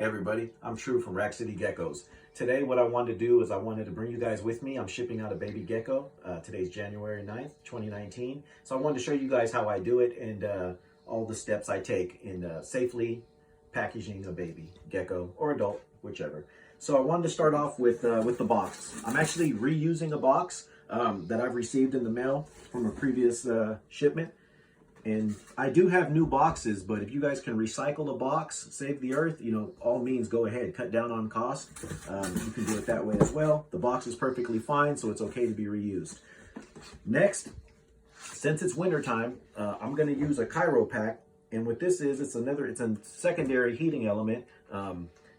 Hey everybody, I'm True from Rack City Geckos. Today what I wanted to do is I wanted to bring you guys with me. I'm shipping out a baby gecko. Today's January 9th, 2019. So I wanted to show you guys how I do it and all the steps I take in safely packaging a baby gecko or adult, whichever. So I wanted to start off with the box. I'm actually reusing a box that I've received in the mail from a previous shipment. And I do have new boxes, but if you guys can recycle the box, save the earth, you know, all means go ahead, cut down on cost. You can do it that way as well. The box is perfectly fine, so it's okay to be reused. Next, since it's winter time, I'm going to use a Cairo pack. And what this is, it's a secondary heating element.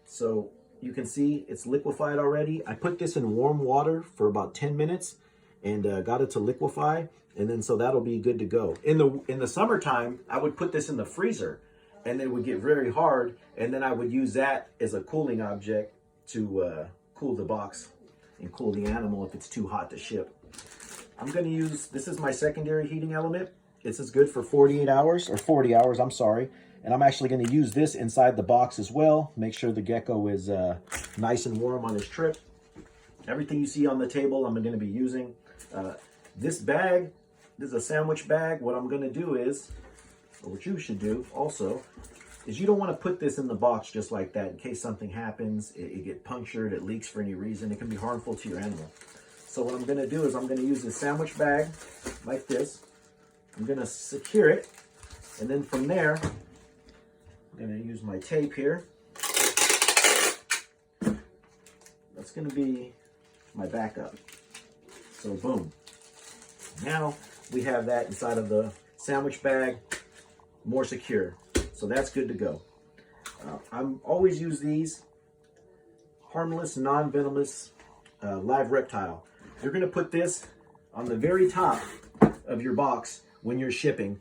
So you can see it's liquefied already. I put this in warm water for about 10 minutes and got it to liquefy. And then so that'll be good to go. In the summertime, I would put this in the freezer and then it would get very hard. And then I would use that as a cooling object to cool the box and cool the animal if it's too hot to ship. I'm gonna use, this is my secondary heating element. This is good for 48 hours or 40 hours, I'm sorry. And I'm actually gonna use this inside the box as well. Make sure the gecko is nice and warm on his trip. Everything you see on the table, I'm gonna be using. This bag, this is a sandwich bag. What I'm gonna do is, or what you should do also, is you don't wanna put this in the box just like that in case something happens, it get punctured, it leaks for any reason, it can be harmful to your animal. So what I'm gonna do is I'm gonna use this sandwich bag like this. I'm gonna secure it, and then from there, I'm gonna use my tape here. That's gonna be my backup. So boom. Now we have that inside of the sandwich bag, more secure. So that's good to go. I'm always use these harmless, non-venomous live reptile. You're gonna put this on the very top of your box when you're shipping.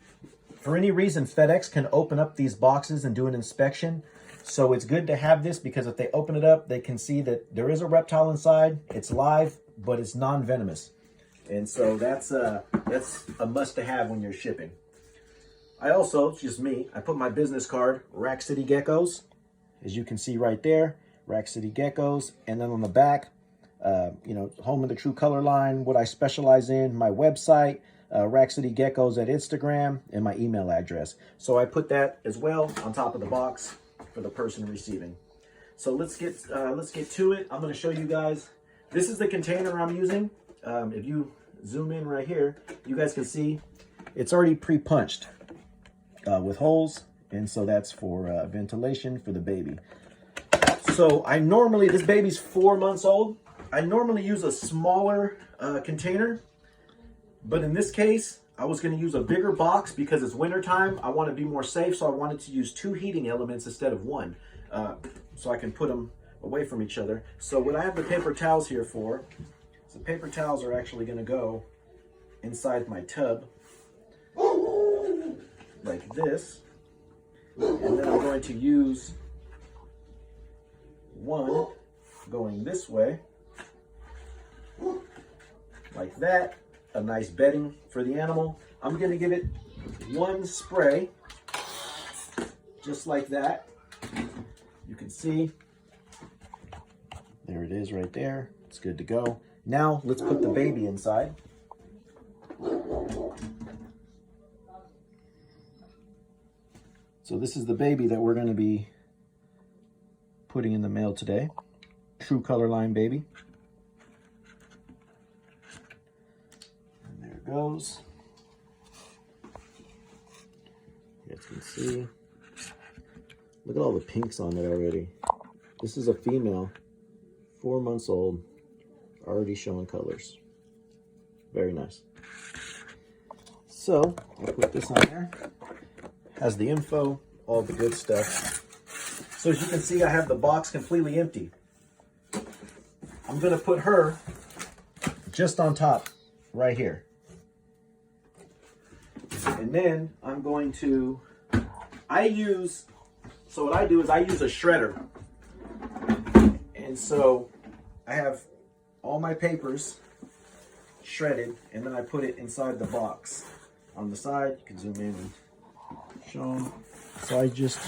For any reason, FedEx can open up these boxes and do an inspection. So it's good to have this because if they open it up, they can see that there is a reptile inside. It's live, but it's non-venomous. And so that's a must to have when you're shipping. I also, it's just me, I put my business card, Rack City Geckos, as you can see right there, Rack City Geckos. And then on the back, you know, home of the true color line, what I specialize in, my website, Rack City Geckos at Instagram, and my email address. So I put that as well on top of the box for the person receiving. So let's get to it. I'm going to show you guys. This is the container I'm using. If you zoom in right here, you guys can see it's already pre-punched with holes, and so that's for ventilation for the baby. So I normally, this baby's 4 months old. I normally use a smaller container, but in this case, I was going to use a bigger box because it's winter time. I want to be more safe, so I wanted to use 2 heating elements instead of 1, so I can put them away from each other. So what I have the paper towels here for, so paper towels are actually going to go inside my tub like this, and then I'm going to use one going this way like that, a nice bedding for the animal. I'm going to give it 1 spray just like that. You can see there it is right there. It's good to go. Now let's put the baby inside. So this is the baby that we're going to be putting in the mail today. True color line baby. And there it goes. You guys can see. Look at all the pinks on it already. This is a female, 4 months old. Already showing colors. Very nice. So I'll put this on there. Has the info, all the good stuff. So as you can see, I have the box completely empty. I'm going to put her just on top right here. And then I'm going to, so what I do is I use a shredder. And so I have all my papers shredded, and then I put it inside the box. On the side, you can zoom in and show them. So I just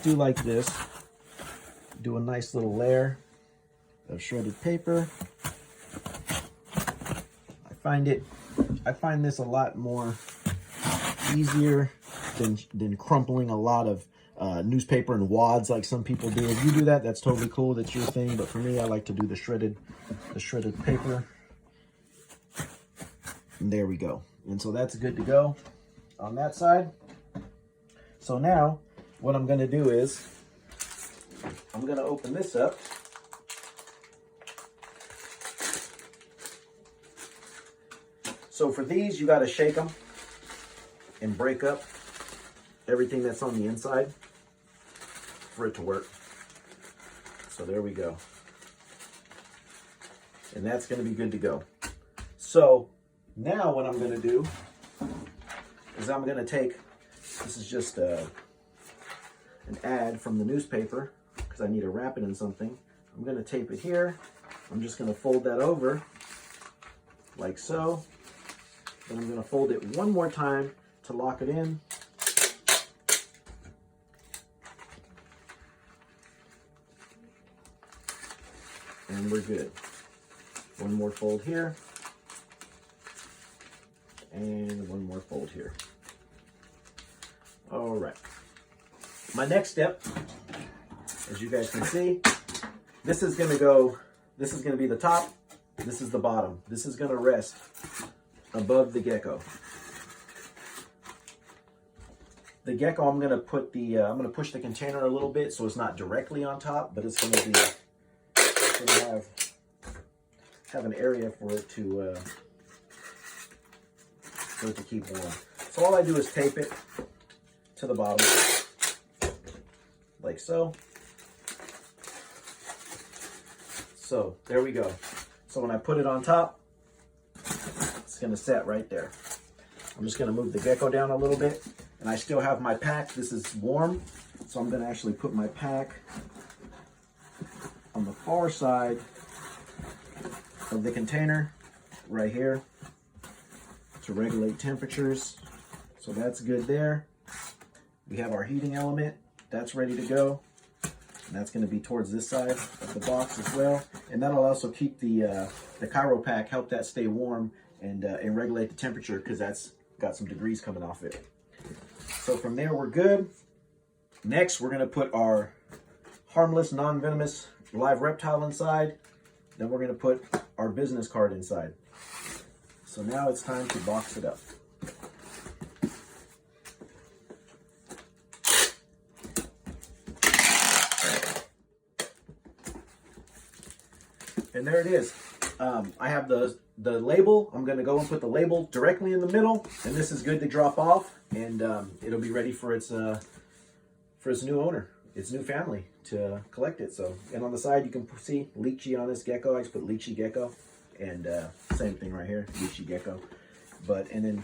do like this. do a nice little layer of shredded paper. I find this a lot more easier than crumpling a lot of newspaper and wads like some people do. If you do that, that's totally cool. That's your thing. But for me, I like to do the shredded paper. And there we go. And so that's good to go on that side. So now what I'm going to do is I'm going to open this up. So for these, you got to shake them and break up everything that's on the inside for it to work. So there we go. And that's going to be good to go. So now what I'm going to do is I'm going to take, this is just an ad from the newspaper because I need to wrap it in something. I'm going to tape it here. I'm just going to fold that over like so. Then I'm going to fold it one more time to lock it in. And we're good. One more fold here. And one more fold here. All right. My next step, as you guys can see, this is going to be the top. This is the bottom. This is going to rest above the gecko. The gecko, I'm going to put the, I'm going to push the container a little bit so it's not directly on top, but it's going to be, it's going to have an area for it to keep warm. So all I do is tape it to the bottom, like so. So there we go. So when I put it on top, it's going to set right there. I'm just going to move the gecko down a little bit, and I still have my pack. This is warm, so I'm going to actually put my pack on the far side of the container right here to regulate temperatures. So that's good there. We have our heating element. That's ready to go. And that's going to be towards this side of the box as well. And that'll also keep the Cairo pack, help that stay warm and regulate the temperature because that's got some degrees coming off it. So from there, we're good. Next, we're going to put our harmless, non-venomous live reptile inside. Then we're going to put our business card inside. So now it's time to box it up. And there it is. I have the label. I'm going to go and put the label directly in the middle, and this is good to drop off, and it'll be ready for its new owner, its new family to collect it. So, and on the side you can see Leachianus gecko. I just put Leachy gecko, and same thing right here, Leachy gecko. And then